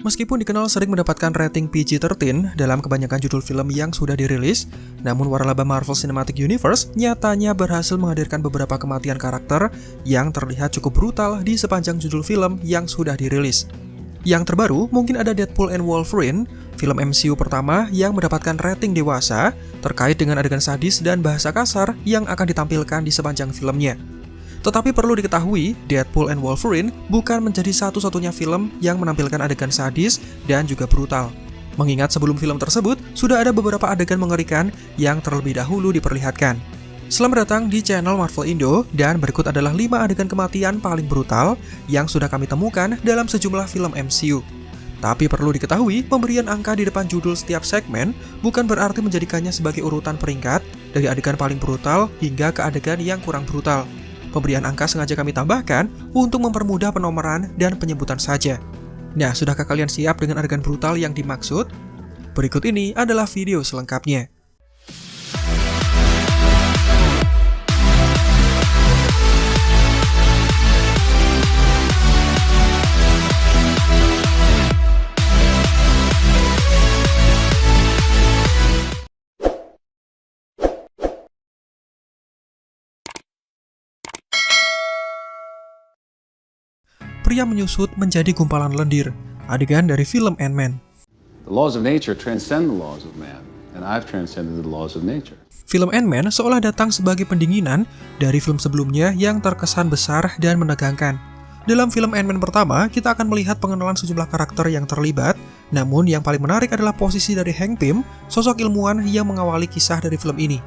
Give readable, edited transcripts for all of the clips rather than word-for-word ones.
Meskipun dikenal sering mendapatkan rating PG-13 dalam kebanyakan judul film yang sudah dirilis, namun waralaba Marvel Cinematic Universe nyatanya berhasil menghadirkan beberapa kematian karakter yang terlihat cukup brutal di sepanjang judul film yang sudah dirilis. Yang terbaru mungkin ada Deadpool and Wolverine, film MCU pertama yang mendapatkan rating dewasa terkait dengan adegan sadis dan bahasa kasar yang akan ditampilkan di sepanjang filmnya. Tetapi perlu diketahui, Deadpool and Wolverine bukan menjadi satu-satunya film yang menampilkan adegan sadis dan juga brutal. Mengingat sebelum film tersebut, sudah ada beberapa adegan mengerikan yang terlebih dahulu diperlihatkan. Selamat datang di channel Marvel Indo, dan berikut adalah 5 adegan kematian paling brutal yang sudah kami temukan dalam sejumlah film MCU. Tapi perlu diketahui, pemberian angka di depan judul setiap segmen bukan berarti menjadikannya sebagai urutan peringkat dari adegan paling brutal hingga ke adegan yang kurang brutal. Pemberian angka sengaja kami tambahkan untuk mempermudah penomoran dan penyebutan saja. Nah, sudahkah kalian siap dengan adegan brutal yang dimaksud? Berikut ini adalah video selengkapnya. Pria menyusut menjadi gumpalan lendir, adegan dari film Ant-Man. The laws of nature transcend the laws of man, and I've transcended the laws of nature. Film Ant-Man seolah datang sebagai pendinginan dari film sebelumnya yang terkesan besar dan menegangkan. Dalam film Ant-Man pertama, kita akan melihat pengenalan sejumlah karakter yang terlibat, namun yang paling menarik adalah posisi dari Hank Pym, sosok ilmuwan yang mengawali kisah dari film ini.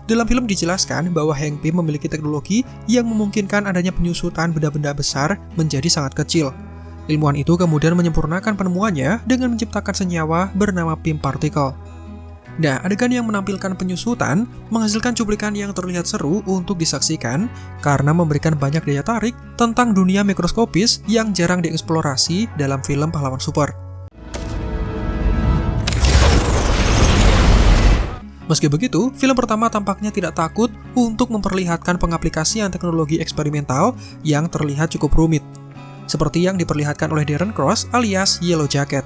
Dalam film dijelaskan bahwa Hank Pym memiliki teknologi yang memungkinkan adanya penyusutan benda-benda besar menjadi sangat kecil. Ilmuwan itu kemudian menyempurnakan penemuannya dengan menciptakan senyawa bernama Pym Particle. Nah, adegan yang menampilkan penyusutan menghasilkan cuplikan yang terlihat seru untuk disaksikan karena memberikan banyak daya tarik tentang dunia mikroskopis yang jarang dieksplorasi dalam film pahlawan super. Meski begitu, film pertama tampaknya tidak takut untuk memperlihatkan pengaplikasian teknologi eksperimental yang terlihat cukup rumit, seperti yang diperlihatkan oleh Darren Cross alias Yellow Jacket.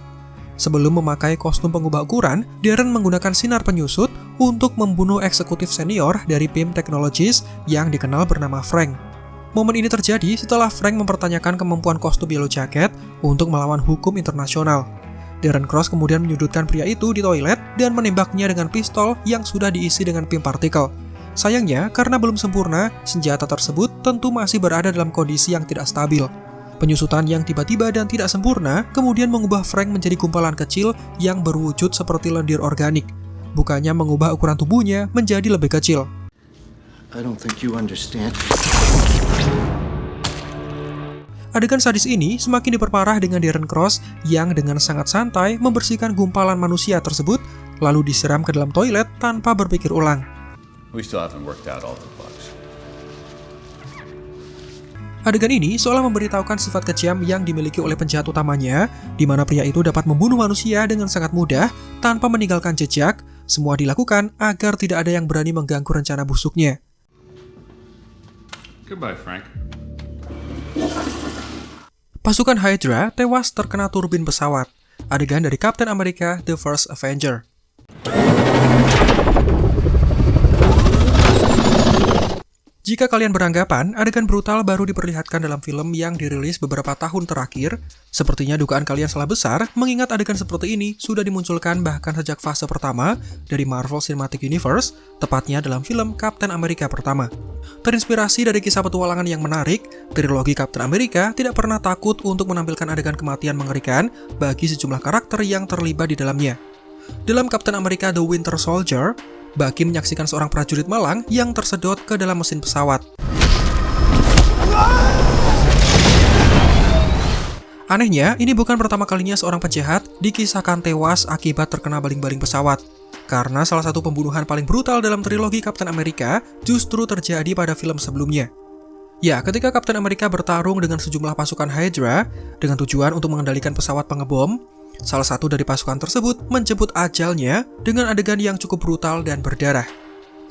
Sebelum memakai kostum pengubah ukuran, Darren menggunakan sinar penyusut untuk membunuh eksekutif senior dari Pym Technologies yang dikenal bernama Frank. Momen ini terjadi setelah Frank mempertanyakan kemampuan kostum Yellow Jacket untuk melawan hukum internasional. Darren Cross kemudian menyudutkan pria itu di toilet dan menembaknya dengan pistol yang sudah diisi dengan Pym Particle. Sayangnya, karena belum sempurna, senjata tersebut tentu masih berada dalam kondisi yang tidak stabil. Penyusutan yang tiba-tiba dan tidak sempurna kemudian mengubah Frank menjadi gumpalan kecil yang berwujud seperti lendir organik, bukannya mengubah ukuran tubuhnya menjadi lebih kecil. I don't think you understand. Adegan sadis ini semakin diperparah dengan Darren Cross yang dengan sangat santai membersihkan gumpalan manusia tersebut lalu disiram ke dalam toilet tanpa berpikir ulang. We still haven't worked out all the bugs. Adegan ini seolah memberitahukan sifat kejam yang dimiliki oleh penjahat utamanya, di mana pria itu dapat membunuh manusia dengan sangat mudah tanpa meninggalkan jejak. Semua dilakukan agar tidak ada yang berani mengganggu rencana busuknya. Goodbye, Frank. Pasukan Hydra tewas terkena turbin pesawat. Adegan dari Captain America: The First Avenger. Jika kalian beranggapan adegan brutal baru diperlihatkan dalam film yang dirilis beberapa tahun terakhir, sepertinya dugaan kalian salah besar mengingat adegan seperti ini sudah dimunculkan bahkan sejak fase pertama dari Marvel Cinematic Universe, tepatnya dalam film Captain America pertama. Terinspirasi dari kisah petualangan yang menarik, trilogi Captain America tidak pernah takut untuk menampilkan adegan kematian mengerikan bagi sejumlah karakter yang terlibat di dalamnya. Dalam Captain America The Winter Soldier, Bucky menyaksikan seorang prajurit malang yang tersedot ke dalam mesin pesawat. Anehnya, ini bukan pertama kalinya seorang penjahat dikisahkan tewas akibat terkena baling-baling pesawat. Karena salah satu pembunuhan paling brutal dalam trilogi Captain America justru terjadi pada film sebelumnya. Ya, ketika Captain America bertarung dengan sejumlah pasukan Hydra dengan tujuan untuk mengendalikan pesawat pengebom, salah satu dari pasukan tersebut menjemput ajalnya dengan adegan yang cukup brutal dan berdarah.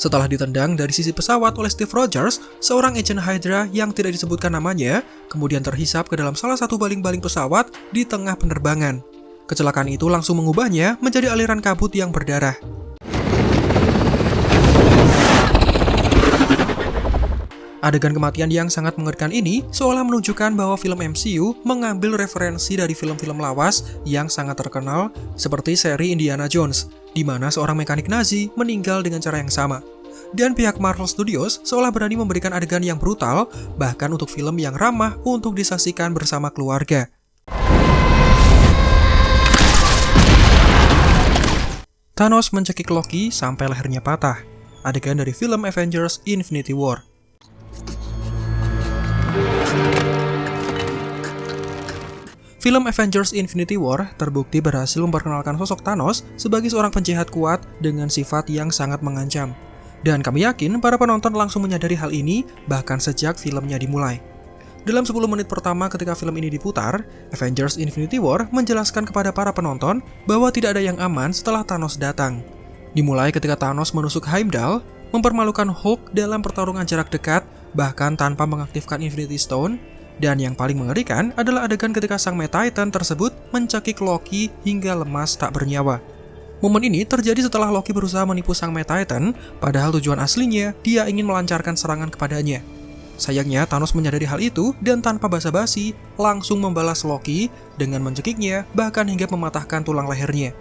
Setelah ditendang dari sisi pesawat oleh Steve Rogers, seorang agent Hydra yang tidak disebutkan namanya, kemudian terhisap ke dalam salah satu baling-baling pesawat di tengah penerbangan. Kecelakaan itu langsung mengubahnya menjadi aliran kabut yang berdarah. Adegan kematian yang sangat mengerikan ini seolah menunjukkan bahwa film MCU mengambil referensi dari film-film lawas yang sangat terkenal seperti seri Indiana Jones, di mana seorang mekanik Nazi meninggal dengan cara yang sama. Dan pihak Marvel Studios seolah berani memberikan adegan yang brutal, bahkan untuk film yang ramah untuk disaksikan bersama keluarga. Thanos mencekik Loki sampai lehernya patah. Adegan dari film Avengers Infinity War. Film Avengers Infinity War terbukti berhasil memperkenalkan sosok Thanos sebagai seorang penjahat kuat dengan sifat yang sangat mengancam. Dan kami yakin para penonton langsung menyadari hal ini bahkan sejak filmnya dimulai. Dalam 10 menit pertama ketika film ini diputar, Avengers Infinity War menjelaskan kepada para penonton bahwa tidak ada yang aman setelah Thanos datang. Dimulai ketika Thanos menusuk Heimdall, mempermalukan Hulk dalam pertarungan jarak dekat, bahkan tanpa mengaktifkan Infinity Stone. Dan yang paling mengerikan adalah adegan ketika sang Titan tersebut mencekik Loki hingga lemas tak bernyawa. Momen ini terjadi setelah Loki berusaha menipu sang Titan, padahal tujuan aslinya dia ingin melancarkan serangan kepadanya. Sayangnya Thanos menyadari hal itu dan tanpa basa-basi langsung membalas Loki dengan mencekiknya bahkan hingga mematahkan tulang lehernya.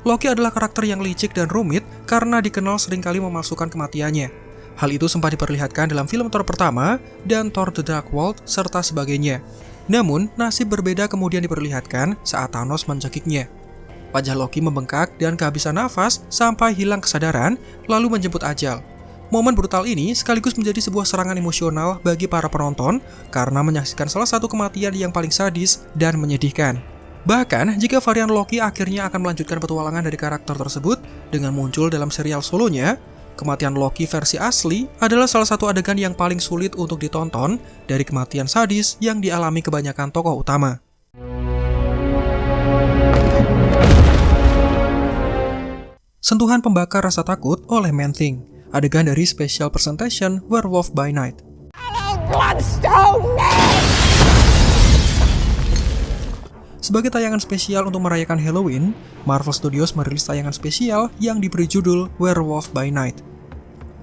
Loki adalah karakter yang licik dan rumit karena dikenal seringkali memalsukan kematiannya. Hal itu sempat diperlihatkan dalam film Thor pertama dan Thor The Dark World serta sebagainya. Namun, nasib berbeda kemudian diperlihatkan saat Thanos mencekiknya. Wajah Loki membengkak dan kehabisan nafas sampai hilang kesadaran, lalu menjemput ajal. Momen brutal ini sekaligus menjadi sebuah serangan emosional bagi para penonton karena menyaksikan salah satu kematian yang paling sadis dan menyedihkan. Bahkan, jika varian Loki akhirnya akan melanjutkan petualangan dari karakter tersebut dengan muncul dalam serial solonya, kematian Loki versi asli adalah salah satu adegan yang paling sulit untuk ditonton dari kematian sadis yang dialami kebanyakan tokoh utama. Sentuhan pembakar rasa takut oleh Man-Thing, adegan dari Special Presentation Werewolf by Night. Sebagai tayangan spesial untuk merayakan Halloween, Marvel Studios merilis tayangan spesial yang diberi judul Werewolf by Night.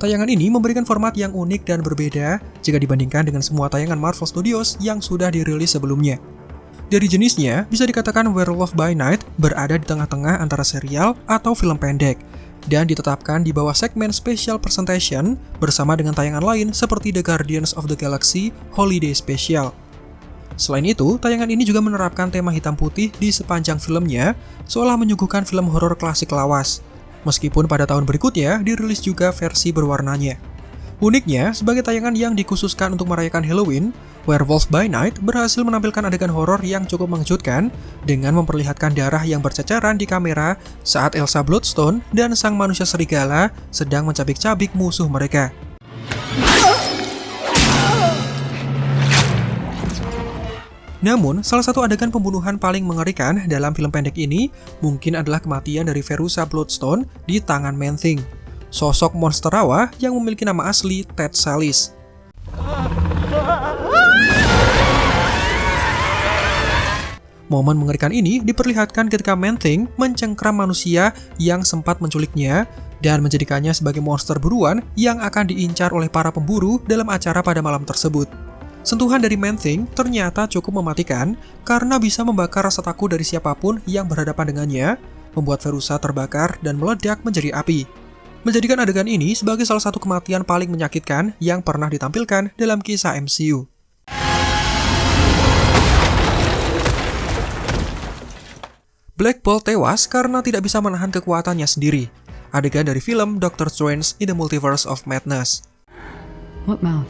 Tayangan ini memberikan format yang unik dan berbeda jika dibandingkan dengan semua tayangan Marvel Studios yang sudah dirilis sebelumnya. Dari jenisnya, bisa dikatakan Werewolf by Night berada di tengah-tengah antara serial atau film pendek, dan ditetapkan di bawah segmen Special Presentation bersama dengan tayangan lain seperti The Guardians of the Galaxy Holiday Special. Selain itu, tayangan ini juga menerapkan tema hitam putih di sepanjang filmnya, seolah menyuguhkan film horor klasik lawas. Meskipun pada tahun berikutnya dirilis juga versi berwarnanya. Uniknya, sebagai tayangan yang dikhususkan untuk merayakan Halloween, Werewolf by Night berhasil menampilkan adegan horor yang cukup mengejutkan dengan memperlihatkan darah yang berceceran di kamera saat Elsa Bloodstone dan sang manusia serigala sedang mencabik-cabik musuh mereka. Namun, salah satu adegan pembunuhan paling mengerikan dalam film pendek ini mungkin adalah kematian dari Verussa Bloodstone di tangan Man-Thing, sosok monster rawa yang memiliki nama asli Ted Sallis. Momen mengerikan ini diperlihatkan ketika Man-Thing mencengkram manusia yang sempat menculiknya dan menjadikannya sebagai monster buruan yang akan diincar oleh para pemburu dalam acara pada malam tersebut. Sentuhan dari Man-Thing ternyata cukup mematikan karena bisa membakar rasa takut dari siapapun yang berhadapan dengannya, membuat Verussa terbakar dan meledak menjadi api. Menjadikan adegan ini sebagai salah satu kematian paling menyakitkan yang pernah ditampilkan dalam kisah MCU. Black Bolt tewas karena tidak bisa menahan kekuatannya sendiri. Adegan dari film Doctor Strange in the Multiverse of Madness. What mouth?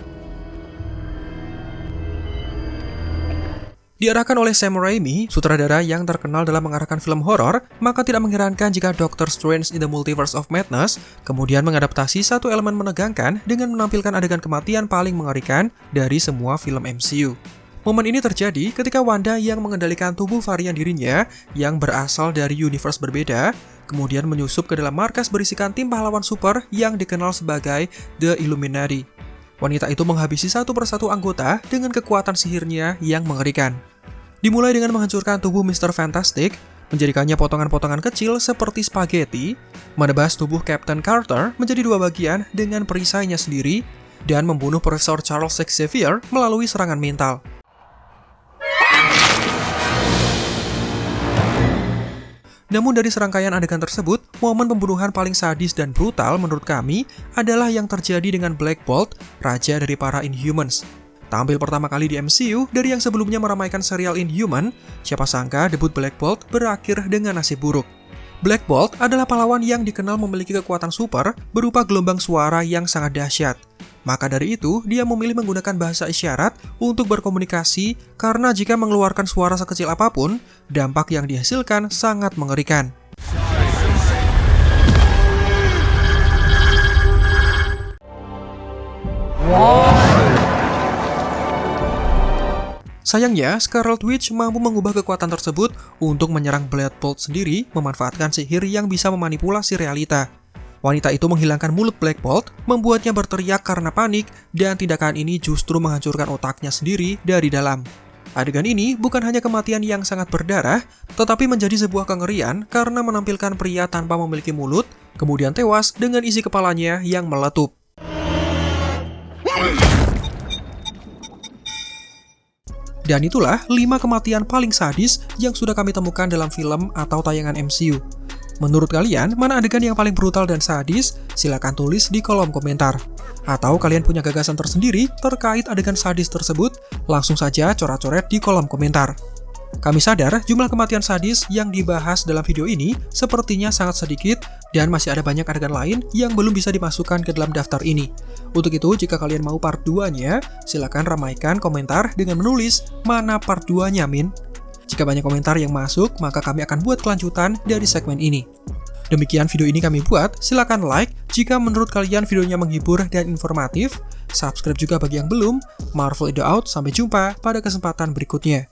Diarahkan oleh Sam Raimi, sutradara yang terkenal dalam mengarahkan film horor, maka tidak mengherankan jika Doctor Strange in the Multiverse of Madness kemudian mengadaptasi satu elemen menegangkan dengan menampilkan adegan kematian paling mengerikan dari semua film MCU. Momen ini terjadi ketika Wanda yang mengendalikan tubuh varian dirinya yang berasal dari universe berbeda, kemudian menyusup ke dalam markas berisikan tim pahlawan super yang dikenal sebagai The Illuminati. Wanita itu menghabisi satu persatu anggota dengan kekuatan sihirnya yang mengerikan. Dimulai dengan menghancurkan tubuh Mr. Fantastic, menjadikannya potongan-potongan kecil seperti spaghetti, menebas tubuh Captain Carter menjadi dua bagian dengan perisainya sendiri, dan membunuh Profesor Charles Xavier melalui serangan mental. Namun dari serangkaian adegan tersebut, momen pembunuhan paling sadis dan brutal menurut kami adalah yang terjadi dengan Black Bolt, raja dari para Inhumans. Tampil pertama kali di MCU dari yang sebelumnya meramaikan serial Inhuman, siapa sangka debut Black Bolt berakhir dengan nasib buruk. Black Bolt adalah pahlawan yang dikenal memiliki kekuatan super berupa gelombang suara yang sangat dahsyat. Maka dari itu, dia memilih menggunakan bahasa isyarat untuk berkomunikasi karena jika mengeluarkan suara sekecil apapun, dampak yang dihasilkan sangat mengerikan. Sayangnya, Scarlet Witch mampu mengubah kekuatan tersebut untuk menyerang Black Bolt sendiri, memanfaatkan sihir yang bisa memanipulasi realita. Wanita itu menghilangkan mulut Black Bolt, membuatnya berteriak karena panik, dan tindakan ini justru menghancurkan otaknya sendiri dari dalam. Adegan ini bukan hanya kematian yang sangat berdarah, tetapi menjadi sebuah kengerian karena menampilkan pria tanpa memiliki mulut, kemudian tewas dengan isi kepalanya yang meletup. Dan itulah 5 kematian paling sadis yang sudah kami temukan dalam film atau tayangan MCU. Menurut kalian, mana adegan yang paling brutal dan sadis? Silahkan tulis di kolom komentar. Atau kalian punya gagasan tersendiri terkait adegan sadis tersebut? Langsung saja coret-coret di kolom komentar. Kami sadar jumlah kematian sadis yang dibahas dalam video ini sepertinya sangat sedikit dan masih ada banyak adegan lain yang belum bisa dimasukkan ke dalam daftar ini. Untuk itu, jika kalian mau part 2-nya, silakan ramaikan komentar dengan menulis mana part 2-nya, Min. Jika banyak komentar yang masuk, maka kami akan buat kelanjutan dari segmen ini. Demikian video ini kami buat, silakan like jika menurut kalian videonya menghibur dan informatif. Subscribe juga bagi yang belum. Marvel Indo out, sampai jumpa pada kesempatan berikutnya.